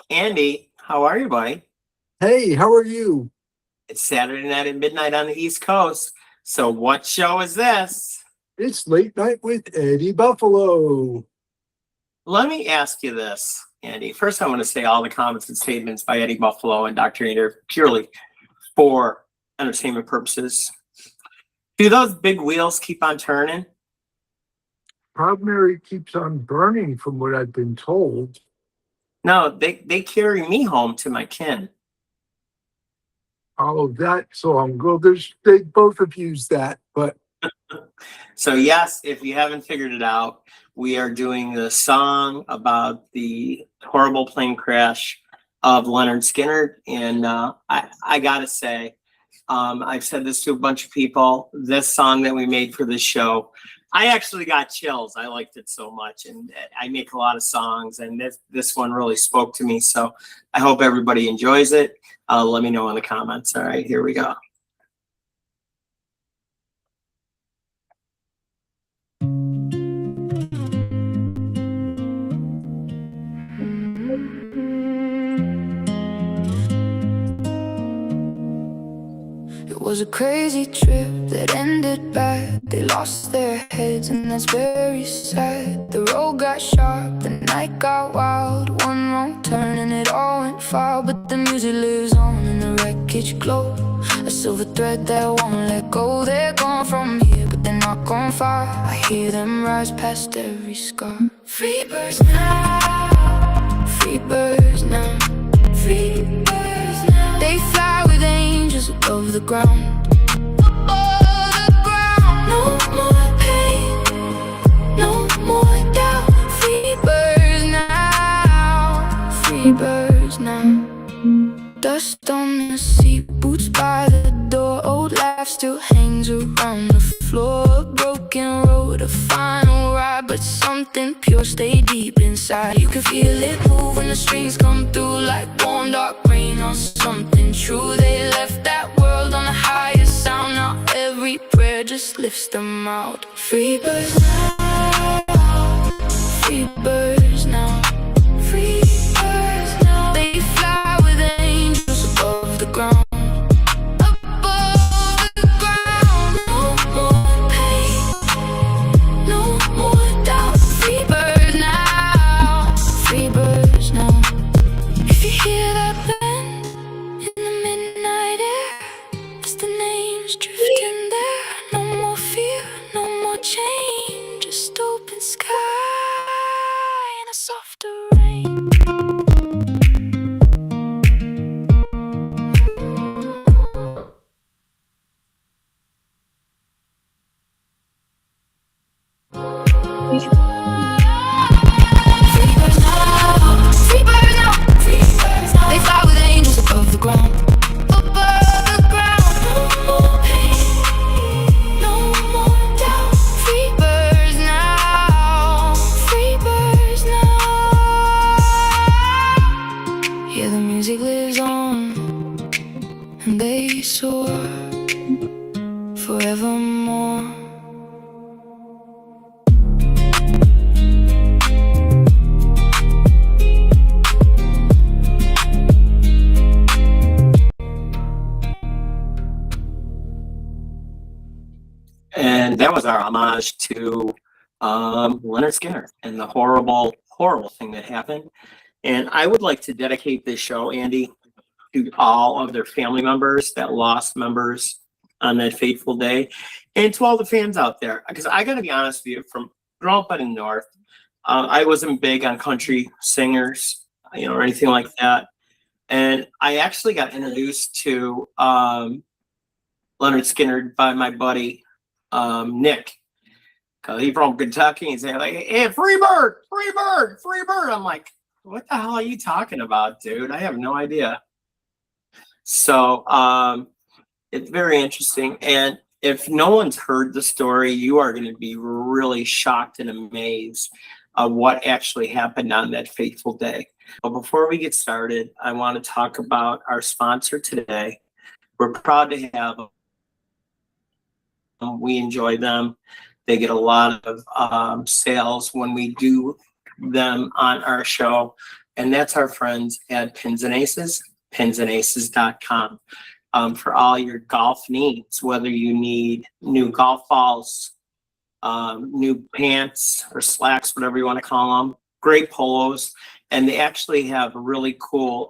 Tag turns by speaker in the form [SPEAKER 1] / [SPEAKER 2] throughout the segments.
[SPEAKER 1] Andy, how are you, buddy?
[SPEAKER 2] Hey, how are you?
[SPEAKER 1] It's Saturday night at midnight on the East Coast. So what show is this?
[SPEAKER 2] It's Late Night with Eddie Buffalo.
[SPEAKER 1] Let me ask you this, Andy. First, I want to say all the comments and statements by Eddie Buffalo and Dr. Andy are purely for entertainment purposes. Do those big wheels keep on turning?
[SPEAKER 2] Primary keeps on burning from what I've been told.
[SPEAKER 1] No, they carry me home to my kin.
[SPEAKER 2] Oh, that song. Well, they both have used that, but
[SPEAKER 1] So yes, if you haven't figured it out, we are doing the song about the horrible plane crash of Leonard Skinner. And I gotta say, I've said this to a bunch of people, this song that we made for this show, I actually got chills. I liked it so much, and I make a lot of songs, and this one really spoke to me. So I hope everybody enjoys it. Let me know in the comments. All right, here we go.
[SPEAKER 3] It was a crazy trip that ended bad. They lost their heads and that's very sad. The road got sharp, the night got wild. One wrong turn and it all went foul. But the music lives on in the wreckage glow, a silver thread that won't let go. They're gone from here, but they're not gone far. I hear them rise past every scar. Free birds now, free birds now, free birds now. They fly with angels above the ground. Above the ground. No more pain, no more doubt. Free birds now, free birds now. Dust on the seat, boots by the door. Old life still hangs around the floor. A broken road, a final ride, but something pure stayed deep inside. You can feel it move when the strings come through, like warm dark rain on something true. They left that world on the highest sound. Now every prayer just lifts them out. Free birds now, free birds now, free birds now. They fly with angels above the ground. Above the ground. No more pain, no more doubt. Free birds now, free birds now. If you hear that bend in the midnight air, as the names drifting there. No more fear, no more change, just open sky and a softer rain. Free birds now, free birds now, free birds now. They fly with angels above the ground. Above the ground. No more pain, no more doubt. Free birds now, free birds now. Yeah, the music lives on, and they soar forevermore.
[SPEAKER 1] And that was our homage to Leonard Skinner and the horrible, horrible thing that happened. And I would like to dedicate this show, Andy, to all of their family members that lost members on that fateful day, and to all the fans out there. Because I got to be honest with you, from growing up in the North, I wasn't big on country singers, or anything like that. And I actually got introduced to Leonard Skinner by my buddy Nick, because he's from Kentucky. He's like, "Hey, free bird, free bird, free bird." I'm like, "What the hell are you talking about, dude? I have no idea." So it's very interesting. And if no one's heard the story, you are going to be really shocked and amazed of what actually happened on that fateful day. But before we get started, I want to talk about our sponsor today. We're proud to have them. We enjoy them. They get a lot of sales when we do them on our show, and that's our friends at Pins and Aces, pinsandaces.com. For all your golf needs, whether you need new golf balls, new pants or slacks, whatever you want to call them, great polos, and they actually have really cool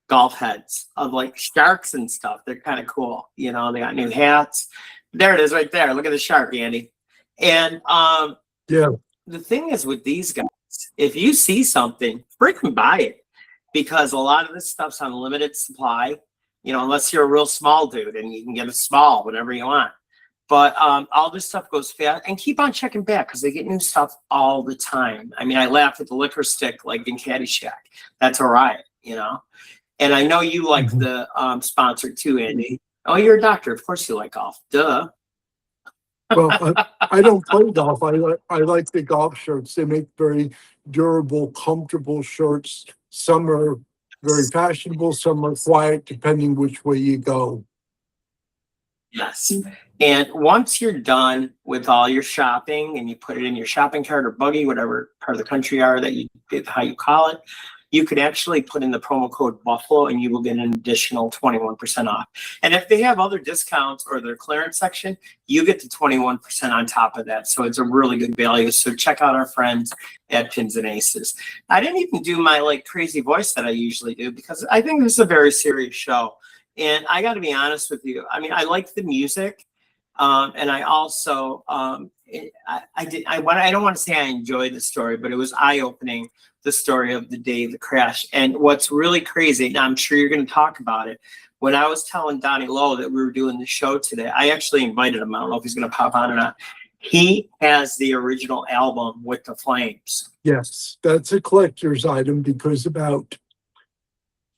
[SPEAKER 1] golf heads of like sharks and stuff. They're kind of cool. You know, they got new hats. There it is right there. Look at the shark, Andy. And
[SPEAKER 2] Yeah.
[SPEAKER 1] the thing is with these guys, if you see something, freaking buy it, because a lot of this stuff's on limited supply, you know, unless you're a real small dude and you can get a small, whatever you want. But all this stuff goes fast, and keep on checking back because they get new stuff all the time. I mean, I laugh at the liquor stick like in Caddyshack. That's a riot, you know. And I know you like the sponsor too, Andy. Oh, you're a doctor. Of course you like golf. Duh.
[SPEAKER 2] Well, I don't play golf. I like the golf shirts. They make very durable, comfortable shirts. Some are very fashionable, some are quiet, depending which way you go.
[SPEAKER 1] Yes. And once you're done with all your shopping and you put it in your shopping cart or buggy, whatever part of the country you are that you how you call it, you could actually put in the promo code Buffalo and you will get an additional 21% off. And if they have other discounts or their clearance section, you get the 21% on top of that. So it's a really good value. So check out our friends at Pins and Aces. I didn't even do my like crazy voice that I usually do because I think this is a very serious show. And I got to be honest with you. I mean, I like the music. And I also, I don't want to say I enjoyed the story, but it was eye-opening, the story of the day of the crash. And what's really crazy, and I'm sure you're going to talk about it, when I was telling Donnie Lowe that we were doing the show today, I actually invited him. I don't know if he's going to pop on or not. He has the original album with the Flames.
[SPEAKER 2] Yes, that's a collector's item because about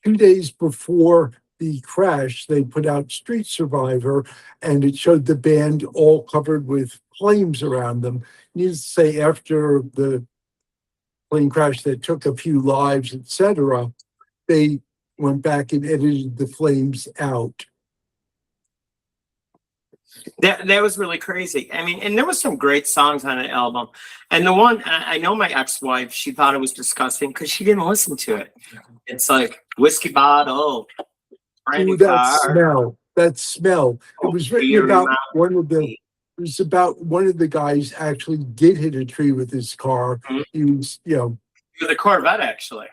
[SPEAKER 2] 2 days before the crash, they put out Street Survivor, and it showed the band all covered with flames around them. Needless to say, after the plane crash that took a few lives, etc., they went back and edited the flames out.
[SPEAKER 1] That was really crazy. I mean, and there was some great songs on the album. And the one, I know my ex-wife, she thought it was disgusting because she didn't listen to it. It's like whiskey bottle.
[SPEAKER 2] Ooh, that smell. It was written about one of the. It was about one of the guys actually did hit a tree with his car.
[SPEAKER 1] Mm-hmm.
[SPEAKER 2] He was,
[SPEAKER 1] with a Corvette, actually.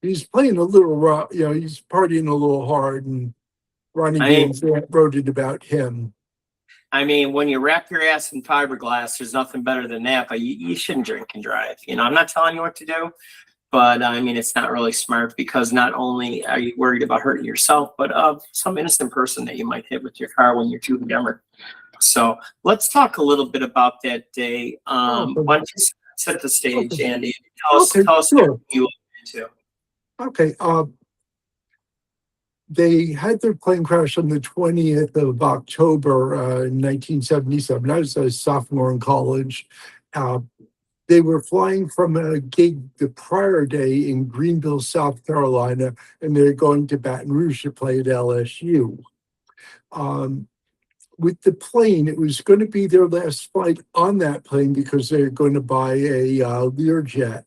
[SPEAKER 2] He's playing a little rough. He's partying a little hard, and Ronnie Van Zant wrote it about him.
[SPEAKER 1] I mean, when you wrap your ass in fiberglass, there's nothing better than that. But you shouldn't drink and drive. I'm not telling you what to do. But I mean, it's not really smart because not only are you worried about hurting yourself, but some innocent person that you might hit with your car when you're too hammered. So let's talk a little bit about that day. Why don't you set the stage, Andy? Tell us
[SPEAKER 2] sure.
[SPEAKER 1] what you looked into.
[SPEAKER 2] Okay. They had their plane crash on the 20th of October, 1977. I was a sophomore in college. They were flying from a gig the prior day in Greenville, South Carolina, and they're going to Baton Rouge to play at LSU. With the plane, it was going to be their last flight on that plane because they're going to buy a Learjet.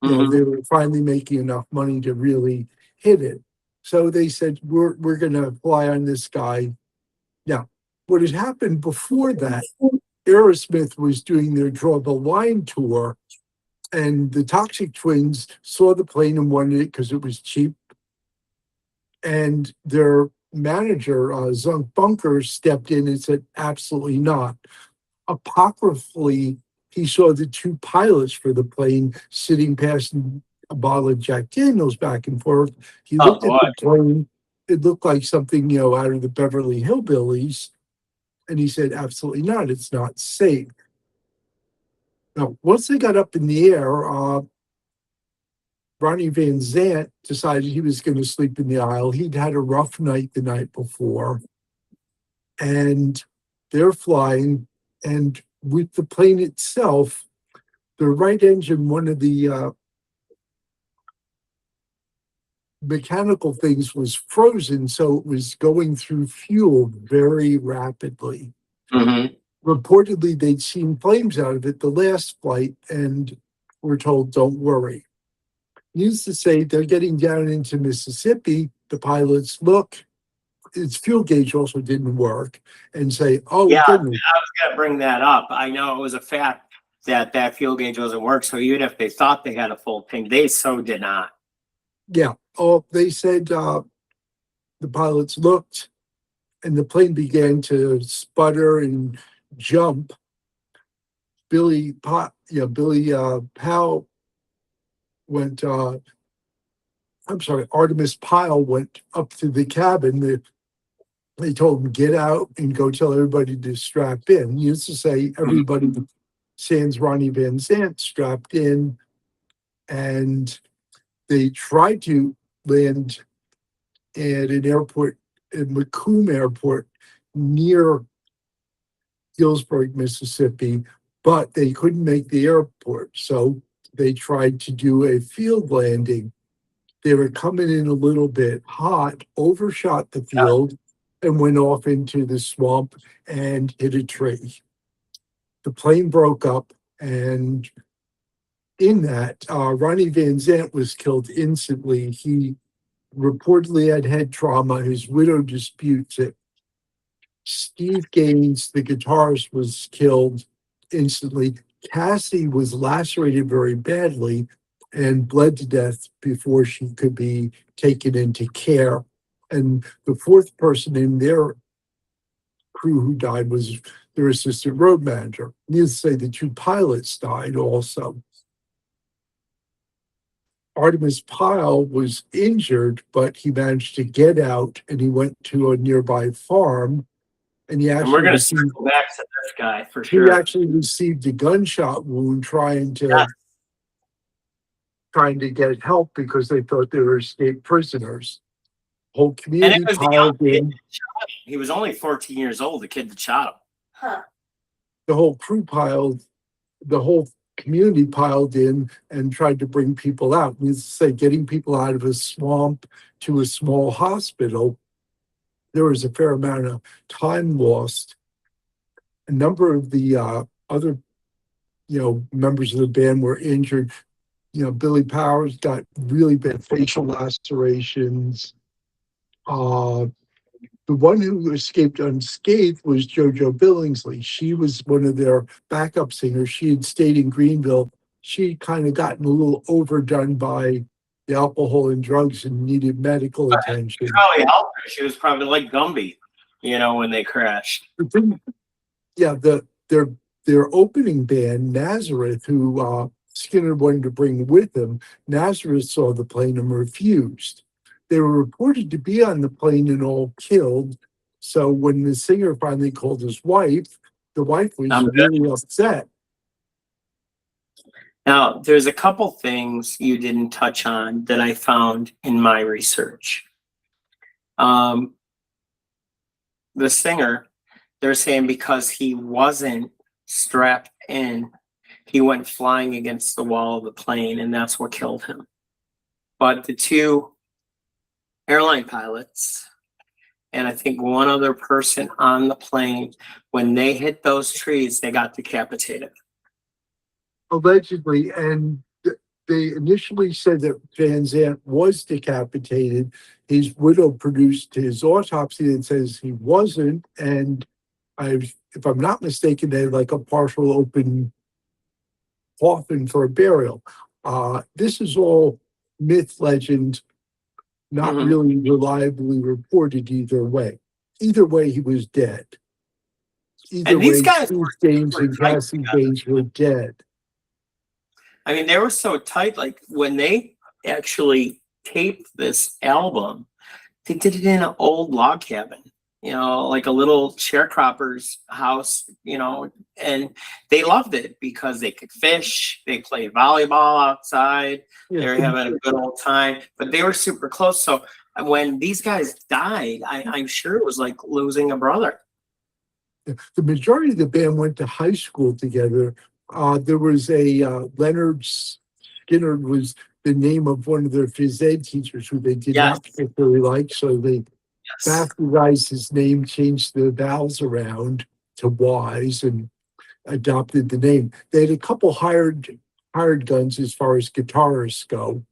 [SPEAKER 1] Mm-hmm.
[SPEAKER 2] They were finally making enough money to really hit it. So they said, we're going to fly on this guy. Now, what had happened before that, Aerosmith was doing their Draw the Line tour, and the Toxic Twins saw the plane and wanted it because it was cheap. And their manager, Zunk Bunker, stepped in and said, absolutely not. Apocryphally, he saw the two pilots for the plane sitting passing a bottle of Jack Daniels back and forth. He looked at the plane. It looked like something, out of the Beverly Hillbillies. And he said, absolutely not. It's not safe. Now, once they got up in the air, Ronnie Van Zant decided he was going to sleep in the aisle. He'd had a rough night the night before. And they're flying. And with the plane itself, the right engine, one of the mechanical things was frozen, so it was going through fuel very rapidly.
[SPEAKER 1] Mm-hmm.
[SPEAKER 2] Reportedly, they'd seen flames out of it the last flight, and were told, don't worry. Needless to say, they're getting down into Mississippi. The pilots look, its fuel gauge also didn't work, and say, oh,
[SPEAKER 1] Yeah, I
[SPEAKER 2] goodness.
[SPEAKER 1] was gonna bring that up. I know it was a fact that that fuel gauge wasn't work. So even if they thought they had a full tank, they so did not.
[SPEAKER 2] Yeah. Oh, they said the pilots looked and the plane began to sputter and jump. Billy Powell went, I'm sorry, Artemis Pyle went up to the cabin. They told him, get out and go tell everybody to strap in. He used to say, everybody, sans Ronnie Van Zant, strapped in. And they tried to land at an airport, at Macomb Airport, near Gillsburg, Mississippi, but they couldn't make the airport. So they tried to do a field landing. They were coming in a little bit hot, overshot the field, and went off into the swamp and hit a tree. The plane broke up, and in that, Ronnie Van Zant was killed instantly. He reportedly had head trauma. His widow disputes it. Steve Gaines, the guitarist, was killed instantly. Cassie was lacerated very badly and bled to death before she could be taken into care. And the fourth person in their crew who died was their assistant road manager. Needless to say, the two pilots died also. Artemis Pyle was injured, but he managed to get out and he went to a nearby farm. And he
[SPEAKER 1] And
[SPEAKER 2] actually
[SPEAKER 1] we're gonna
[SPEAKER 2] received,
[SPEAKER 1] circle back to this guy for
[SPEAKER 2] he
[SPEAKER 1] sure.
[SPEAKER 2] actually received a gunshot wound trying to get help because they thought they were escaped prisoners. Whole
[SPEAKER 1] And
[SPEAKER 2] community
[SPEAKER 1] it was the young
[SPEAKER 2] piled
[SPEAKER 1] kid
[SPEAKER 2] in.
[SPEAKER 1] that shot him. He was only 14 years old, the kid that shot him.
[SPEAKER 2] The whole crew piled, the whole community piled in and tried to bring people out. Needless to say, getting people out of a swamp to a small hospital, there was a fair amount of time lost. A number of the other, members of the band were injured. Billy Powers got really bad facial lacerations. The one who escaped unscathed was JoJo Billingsley. She was one of their backup singers. She had stayed in Greenville. She'd kind of gotten a little overdone by the alcohol and drugs and needed medical attention.
[SPEAKER 1] Probably helped her. She was probably like Gumby, when they crashed.
[SPEAKER 2] Yeah, their opening band, Nazareth, who Skinner wanted to bring with him, Nazareth saw the plane and refused. They were reported to be on the plane and all killed. So when the singer finally called his wife, the wife was really upset.
[SPEAKER 1] Now, there's a couple things you didn't touch on that I found in my research. The singer, they're saying because he wasn't strapped in, he went flying against the wall of the plane, and that's what killed him. But the two airline pilots, and I think one other person on the plane, when they hit those trees, they got decapitated.
[SPEAKER 2] Allegedly, and they initially said that Van Zant was decapitated. His widow produced his autopsy that says he wasn't, and if I'm not mistaken, they had like a partial open coffin for a burial. This is all myth, legend, not really reliably reported either way. Either way, he was dead. Either way, Steve Gaines and Cassie Gaines were dead.
[SPEAKER 1] I mean, they were so tight. Like when they actually taped this album, they did it in an old log cabin, like a little sharecropper's house, and they loved it because they could fish, they played volleyball outside, they were having a good old time, but they were super close. So when these guys died, I'm sure it was like losing a brother.
[SPEAKER 2] The majority of the band went to high school together. There was a Leonard Skinner was the name of one of their phys ed teachers who they did not particularly like, so they bastardized his name, changed the vowels around to Y's, and adopted the name. They had a couple hired hired guns as far as guitarists go.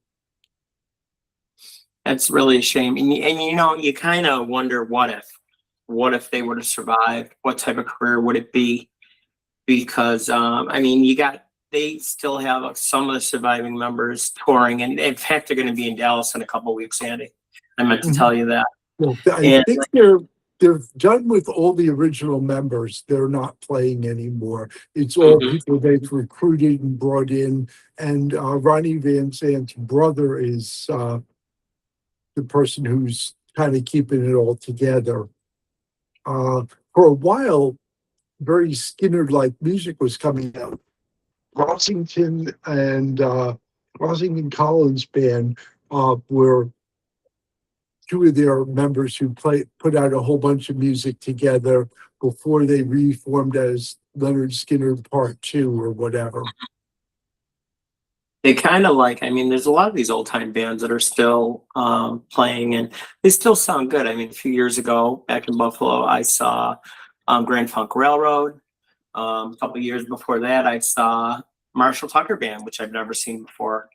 [SPEAKER 1] That's really a shame. And you know, you kind of wonder what if they would have survived? What type of career would it be? Because I mean, they still have some of the surviving members touring, and in fact, they're going to be in Dallas in a couple of weeks, Andy. I meant to tell you that.
[SPEAKER 2] Well, I
[SPEAKER 1] And
[SPEAKER 2] think they're done with all the original members. They're not playing anymore. It's all
[SPEAKER 1] Mhm.
[SPEAKER 2] people they've recruited and brought in. And Ronnie Van Zant's brother is the person who's kind of keeping it all together. For a while, very Skinner-like music was coming out. Washington Collins band were two of their members who put out a whole bunch of music together before they reformed as Leonard Skinner Part 2 or whatever.
[SPEAKER 1] they kind of I mean, there's a lot of these old time bands that are still playing, and they still sound good. I mean, a few years ago, back in Buffalo, I saw Grand Funk Railroad. A couple of years before that, I saw Marshall Tucker Band, which I've never seen before.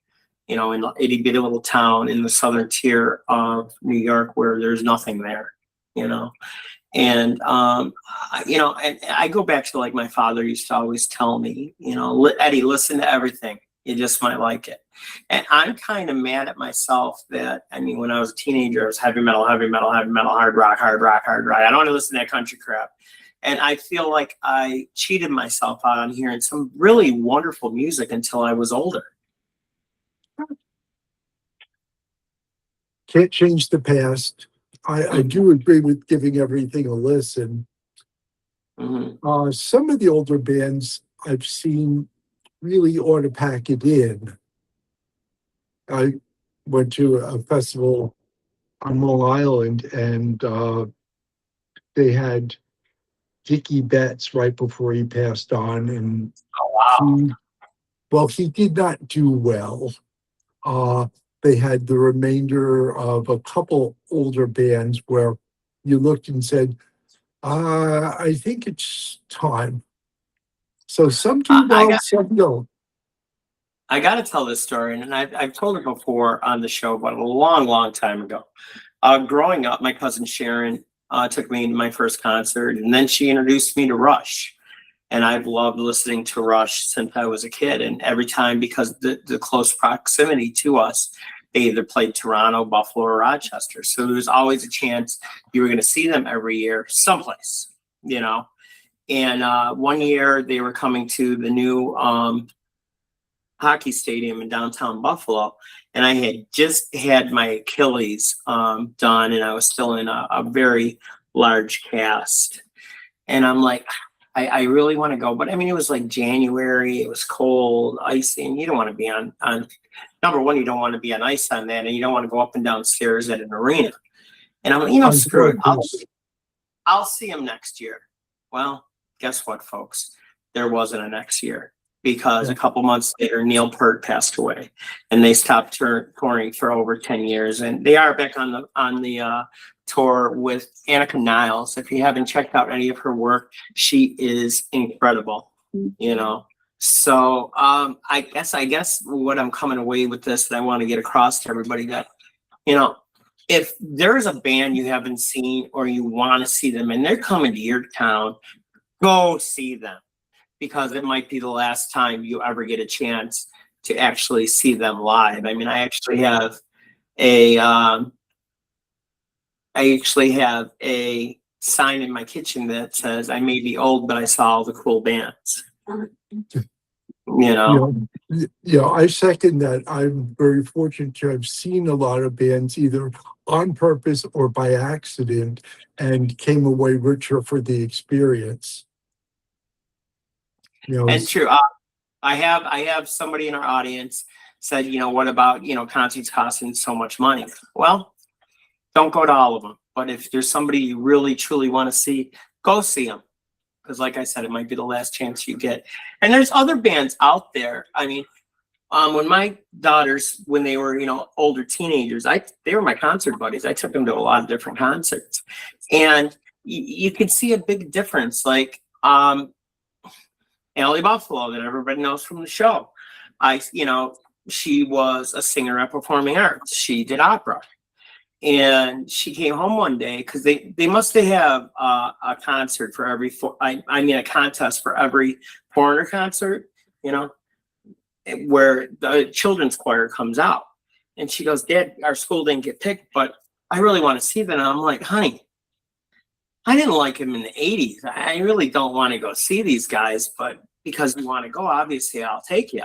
[SPEAKER 1] You know, in a itty bitty little town in the southern tier of New York where there's nothing there. You know, and you know, and I go back to my father used to always tell me, you know, Eddie, listen to everything. You just might like it. And I'm kind of mad at myself that, I mean, when I was a teenager, it was heavy metal, heavy metal, heavy metal, hard rock, hard rock, hard rock. I don't want to listen to that country crap. And I feel like I cheated myself out on hearing some really wonderful music until I was older.
[SPEAKER 2] Can't change the past. I do agree with giving everything a listen.
[SPEAKER 1] Mm-hmm.
[SPEAKER 2] Some of the older bands I've seen really ought to pack it in. I went to a festival on Long Island, and they had Dickie Betts right before he passed on, and
[SPEAKER 1] Oh, wow.
[SPEAKER 2] he did not do well. They had the remainder of a couple older bands where you looked and said, I think it's time. So some do well, some don't.
[SPEAKER 1] I got to tell this story, and I've told it before on the show, but a long, long time ago. Growing up, my cousin Sharon took me to my first concert, and then she introduced me to Rush. And I've loved listening to Rush since I was a kid. And every time, because the close proximity to us, they either played Toronto, Buffalo, or Rochester. So there was always a chance you were going to see them every year someplace, you know. And one year they were coming to the new hockey stadium in downtown Buffalo. And I had just had my Achilles done, and I was still in a very large cast. And I'm like, I really want to go. But I mean, it was like January, it was cold, icy, and you don't want to be on number one, you don't want to be on ice on that, and you don't want to go up and down stairs at an arena. And I'm like, you know, screw it. I'll see him next year. Well, guess what, folks? There wasn't a next year, because a couple months later, Neil Peart passed away, and they stopped touring for over 10 years. And they are back on the tour with Annika Niles. If you haven't checked out any of her work, she is incredible, you know. So I guess what I'm coming away with this that I want to get across to everybody, that, you know, if there is a band you haven't seen or you want to see them and they're coming to your town, go see them, because it might be the last time you ever get a chance to actually see them live. I mean, I actually have a sign in my kitchen that says, I may be old, but I saw all the cool bands. You know?
[SPEAKER 2] Yeah, I second that. I'm very fortunate to have seen a lot of bands either on purpose or by accident, and came away richer for the experience. You know,
[SPEAKER 1] And true. I have somebody in our audience said, you know, what about, you know, concerts costing so much money? Well, don't go to all of them. But if there's somebody you really, truly want to see, go see them. Because like I said, it might be the last chance you get. And there's other bands out there. I mean, when my daughters, when they were, you know, older teenagers, they were my concert buddies. I took them to a lot of different concerts. And you could see a big difference. Like Alley Buffalo, that everybody knows from the show. she was a singer at Performing Arts. She did opera. And she came home one day because they must have a concert for every a contest for every foreigner concert, where the children's choir comes out. And she goes, Dad, our school didn't get picked, but I really want to see that. And I'm like, honey, I didn't like him in the 80s. I really don't want to go see these guys, but because you want to go, obviously I'll take you,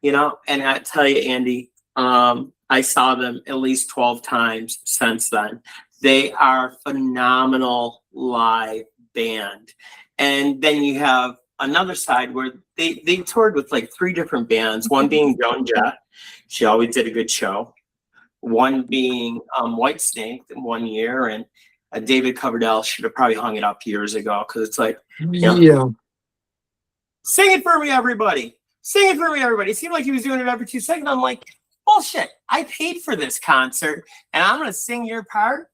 [SPEAKER 1] And I tell you, Andy, I saw them at least 12 times since then. They are phenomenal live band. And then you have another side where they toured with like 3 different bands, one being Joan Jett. She always did a good show. One being Whitesnake in one year, and David Coverdale should have probably hung it up years ago because it's like,
[SPEAKER 2] Yeah.
[SPEAKER 1] Sing it for me, everybody. Sing it for me, everybody. It seemed like he was doing it every 2 seconds. I'm like, bullshit. I paid for this concert and I'm going to sing your part.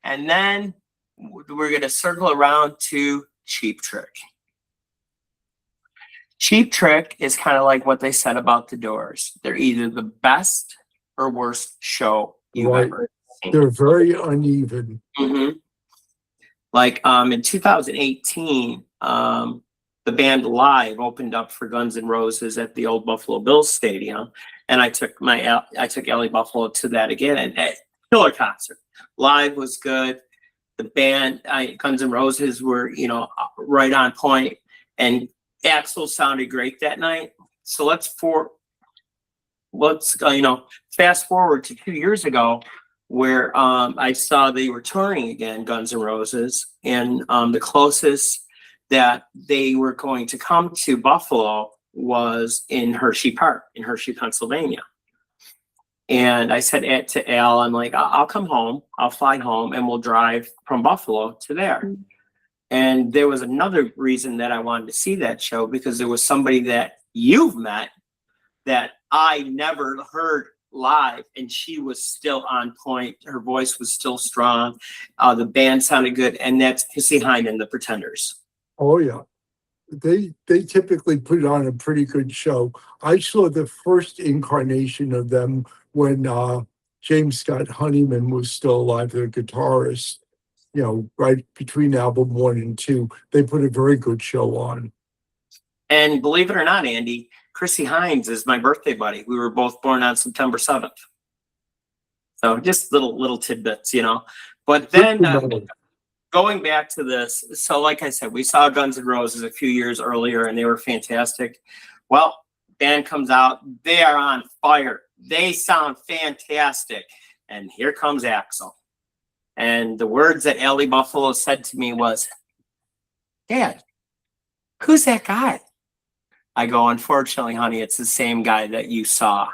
[SPEAKER 1] And then we're going to circle around to Cheap Trick. Cheap Trick is kind of like what they said about the Doors. They're either the best or worst show you've ever seen.
[SPEAKER 2] They're very uneven.
[SPEAKER 1] Mm-hmm. Like in 2018, the band Live opened up for Guns N' Roses at the old Buffalo Bills Stadium, and I took Ellie Buffalo to that again, and killer concert. Live was good. The band Guns N' Roses were right on point, and Axl sounded great that night. So let's fast forward to 2 years ago, where I saw they were touring again, Guns N' Roses, and the closest that they were going to come to Buffalo was in Hershey Park, in Hershey, Pennsylvania. And I said to Al, I'm like, I'll come home, I'll fly home, and we'll drive from Buffalo to there. And there was another reason that I wanted to see that show, because there was somebody that you've met that I never heard live, and she was still on point. Her voice was still strong. The band sounded good, and that's Chrissie Hynde and the Pretenders.
[SPEAKER 2] Oh yeah, they typically put on a pretty good show. I saw the first incarnation of them when James Scott Honeyman was still alive, their guitarist. Right between album 1 and 2, they put a very good show on.
[SPEAKER 1] And believe it or not, Andy, Chrissie Hynde is my birthday buddy. We were both born on September 7th. So just little tidbits, But then going back to this, so like I said, we saw Guns N' Roses a few years earlier, and they were fantastic. Well, band comes out, they are on fire. They sound fantastic. And here comes Axl. And the words that Ellie Buffalo said to me was, Dad, who's that guy? I go, unfortunately, honey, it's the same guy that you saw.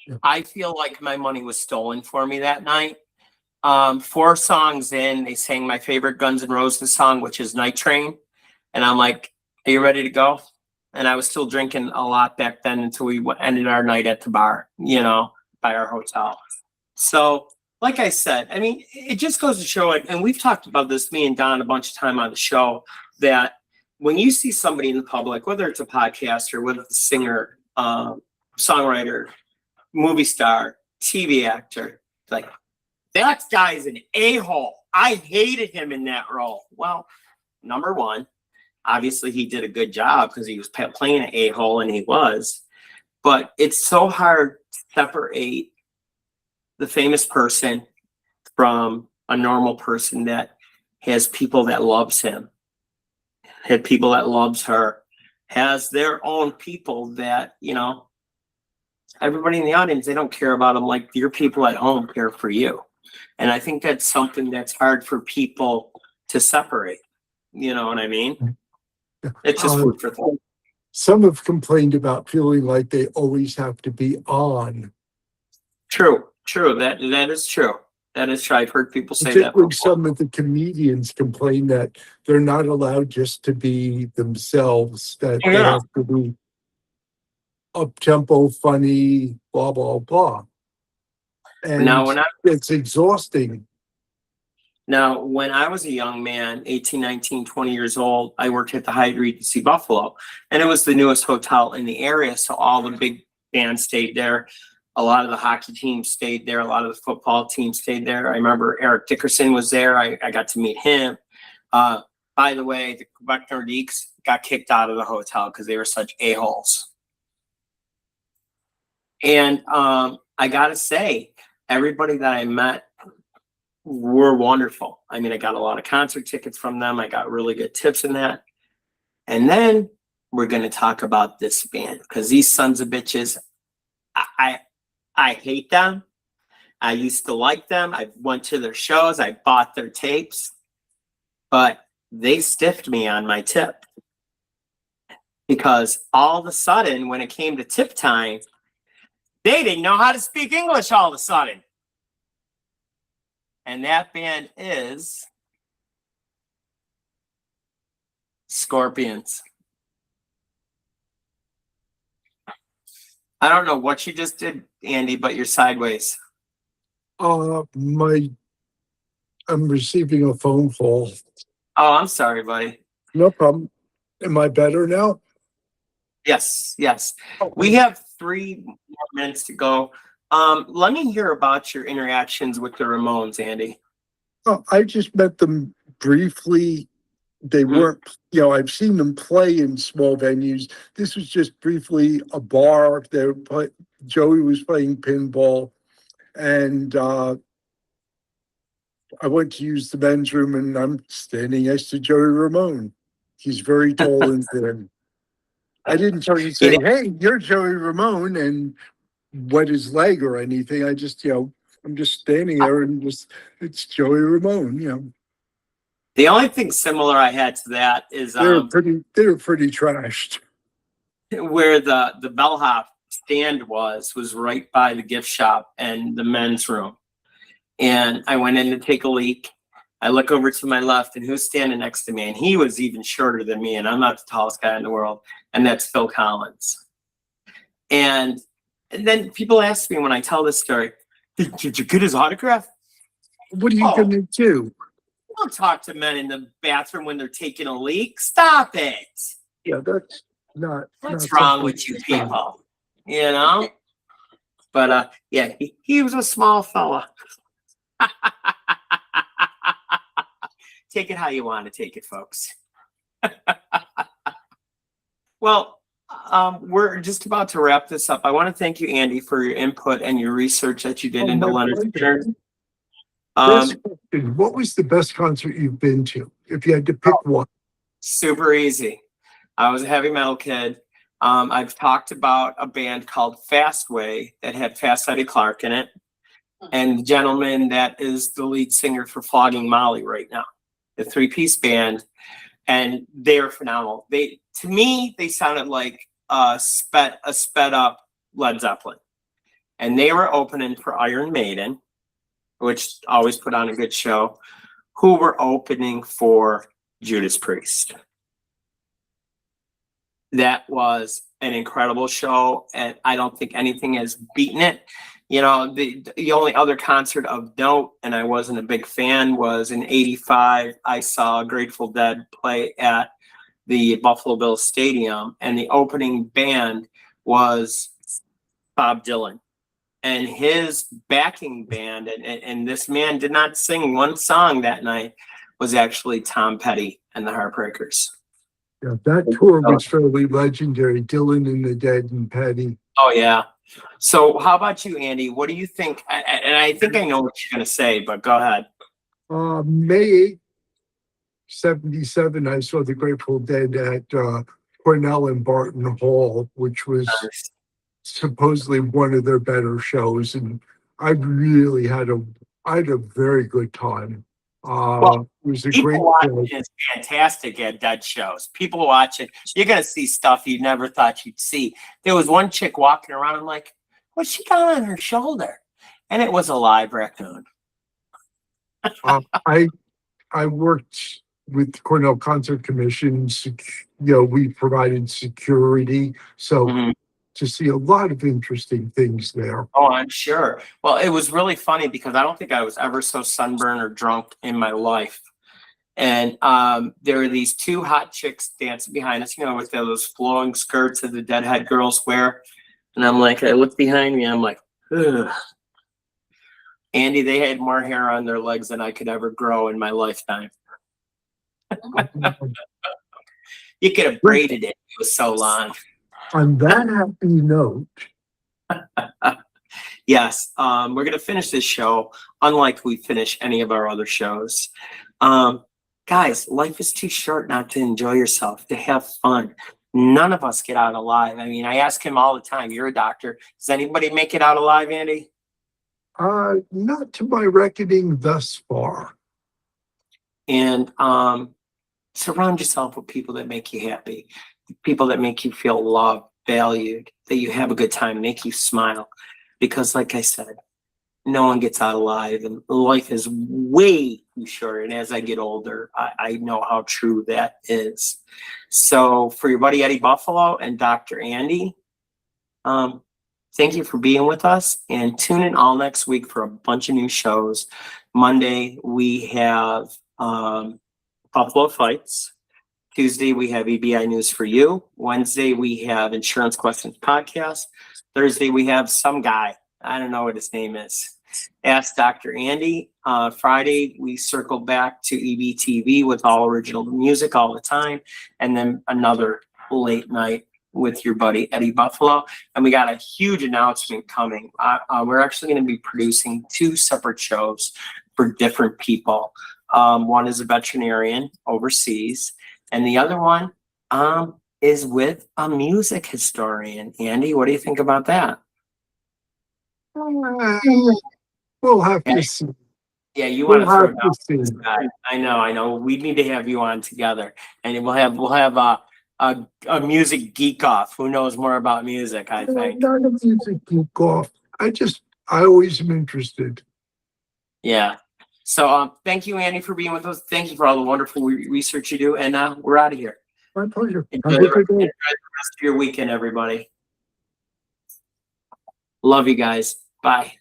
[SPEAKER 1] Yeah. I feel like my money was stolen for me that night. 4 songs in, they sang my favorite Guns N' Roses song, which is Night Train. And I'm like, are you ready to go? And I was still drinking a lot back then until we ended our night at the bar, by our hotel. So, like I said, I mean, it just goes to show it. And we've talked about this, me and Don, a bunch of time on the show, that when you see somebody in the public, whether it's a podcaster, whether it's a singer, songwriter, movie star, TV actor, like, that guy's an a-hole. I hated him in that role. Well, number one, obviously he did a good job because he was playing an a-hole, and he was. But it's so hard to separate the famous person from a normal person that has people that loves him, had people that loves her, has their own people that, everybody in the audience, they don't care about them like your people at home care for you. And I think that's something that's hard for people to separate. You know what I mean? It's just food for thought.
[SPEAKER 2] Some have complained about feeling like they always have to be on.
[SPEAKER 1] True. That is true. That is true. I've heard people say that
[SPEAKER 2] before. Some of the comedians complain that they're not allowed just to be themselves, that they have to be up-tempo, funny, blah, blah, blah. And
[SPEAKER 1] now,
[SPEAKER 2] it's exhausting.
[SPEAKER 1] Now, when I was a young man, 18, 19, 20 years old, I worked at the Hyatt Regency Buffalo, and it was the newest hotel in the area. So all the big bands stayed there. A lot of the hockey teams stayed there. A lot of the football teams stayed there. I remember Eric Dickerson was there. I got to meet him. By the way, the Quebec Nordiques got kicked out of the hotel because they were such a-holes. And I got to say, everybody that I met were wonderful. I mean, I got a lot of concert tickets from them. I got really good tips in that. And then we're going to talk about this band because these sons of bitches, I hate them. I used to like them. I went to their shows. I bought their tapes, but they stiffed me on my tip because all of a sudden, when it came to tip time, they didn't know how to speak English all of a sudden. And that band is Scorpions. I don't know what you just did, Andy, but you're sideways.
[SPEAKER 2] I'm receiving a phone call.
[SPEAKER 1] Oh, I'm sorry, buddy.
[SPEAKER 2] No problem. Am I better now?
[SPEAKER 1] Yes, yes. We have 3 more minutes to go. Let me hear about your interactions with the Ramones, Andy.
[SPEAKER 2] I just met them briefly. They weren't, I've seen them play in small venues. This was just briefly a bar. Joey was playing pinball, and I went to use the men's room, and I'm standing next to Joey Ramone. He's very tall and thin. I didn't turn and say, "Hey, you're Joey Ramone," and wet his leg or anything. I just, I'm just standing there and it's Joey Ramone,
[SPEAKER 1] The only thing similar I had to that is
[SPEAKER 2] they were pretty trashed.
[SPEAKER 1] where the bellhop stand was right by the gift shop and the men's room. And I went in to take a leak. I look over to my left, and who's standing next to me? And he was even shorter than me, and I'm not the tallest guy in the world. And that's Phil Collins. And then people ask me when I tell this story, did you get his autograph?
[SPEAKER 2] What are you going to do?
[SPEAKER 1] Don't talk to men in the bathroom when they're taking a leak. Stop it.
[SPEAKER 2] Yeah, that's not.
[SPEAKER 1] What's
[SPEAKER 2] not
[SPEAKER 1] wrong with you people? But yeah, he was a small fella. Take it how you want to take it, folks. Well, we're just about to wrap this up. I want to thank you, Andy, for your input and your research that you did into Leonard Skinner.
[SPEAKER 2] What was the best concert you've been to? If you had to pick one.
[SPEAKER 1] Super easy. I was a heavy metal kid. I've talked about a band called Fastway that had Fast Eddie Clark in it. And the gentleman that is the lead singer for Flogging Molly right now, the 3-piece band, and they are phenomenal. To me, they sounded like a sped up Led Zeppelin, and they were opening for Iron Maiden, which always put on a good show, who were opening for Judas Priest. That was an incredible show, and I don't think anything has beaten it. The only other concert of note, and I wasn't a big fan, was in '85. I saw Grateful Dead play at the Buffalo Bills Stadium, and the opening band was Bob Dylan. And his backing band, and this man did not sing one song that night, was actually Tom Petty and the Heartbreakers.
[SPEAKER 2] Yeah, that tour was fairly legendary. Dylan and the Dead and Petty.
[SPEAKER 1] Oh, yeah. So how about you, Andy? What do you think? And I think I know what you're going to say, but go ahead.
[SPEAKER 2] May 8th, 1977, I saw the Grateful Dead at Cornell and Barton Hall, which was supposedly one of their better shows. And I really had a very good time. It was a great show.
[SPEAKER 1] It's fantastic at Dead shows. People watch it. You're going to see stuff you never thought you'd see. There was one chick walking around. I'm like, what's she got on her shoulder? And it was a live raccoon.
[SPEAKER 2] I worked with the Cornell Concert Commission. We provided security. So to see a lot of interesting things there.
[SPEAKER 1] Oh, I'm sure. Well, it was really funny because I don't think I was ever so sunburned or drunk in my life. And there were these two hot chicks dancing behind us, with those flowing skirts that the Deadhead girls wear. And I'm like, I look behind me, I'm like, ugh. Andy, they had more hair on their legs than I could ever grow in my lifetime. You could have braided it. It was so long.
[SPEAKER 2] On that happy note,
[SPEAKER 1] yes, we're going to finish this show unlike we finish any of our other shows. Guys, life is too short not to enjoy yourself, to have fun. None of us get out alive. I mean, I ask him all the time, you're a doctor. Does anybody make it out alive, Andy?
[SPEAKER 2] not to my reckoning thus far.
[SPEAKER 1] And surround yourself with people that make you happy, people that make you feel loved, valued, that you have a good time, make you smile. Because like I said, no one gets out alive, and life is way too short. And as I get older, I know how true that is. So for your buddy Eddie Buffalo and Dr. Andy, thank you for being with us, and tune in all next week for a bunch of new shows. Monday, we have Buffalo Fights. Tuesday, we have EBI News for You. Wednesday, we have Insurance Questions Podcast. Thursday, we have some guy. I don't know what his name is. Ask Dr. Andy. Friday, we circle back to EBTV with all original music all the time. And then another late night with your buddy Eddie Buffalo. And we got a huge announcement coming. We're actually going to be producing 2 separate shows for different people. One is a veterinarian overseas, and the other one is with a music historian. Andy, what do you think about that?
[SPEAKER 2] We'll have to see.
[SPEAKER 1] Yeah, you want to throw
[SPEAKER 2] We'll
[SPEAKER 1] it
[SPEAKER 2] have
[SPEAKER 1] out
[SPEAKER 2] to see.
[SPEAKER 1] this guy. I know. We need to have you on together, and we'll have a music geek off. Who knows more about music? I think.
[SPEAKER 2] Not a music geek off. I always am interested.
[SPEAKER 1] Yeah. So thank you, Andy, for being with us. Thank you for all the wonderful research you do, and we're out of here.
[SPEAKER 2] My pleasure.
[SPEAKER 1] Enjoy
[SPEAKER 2] Have a good day.
[SPEAKER 1] the rest of your weekend, everybody. Love you guys. Bye.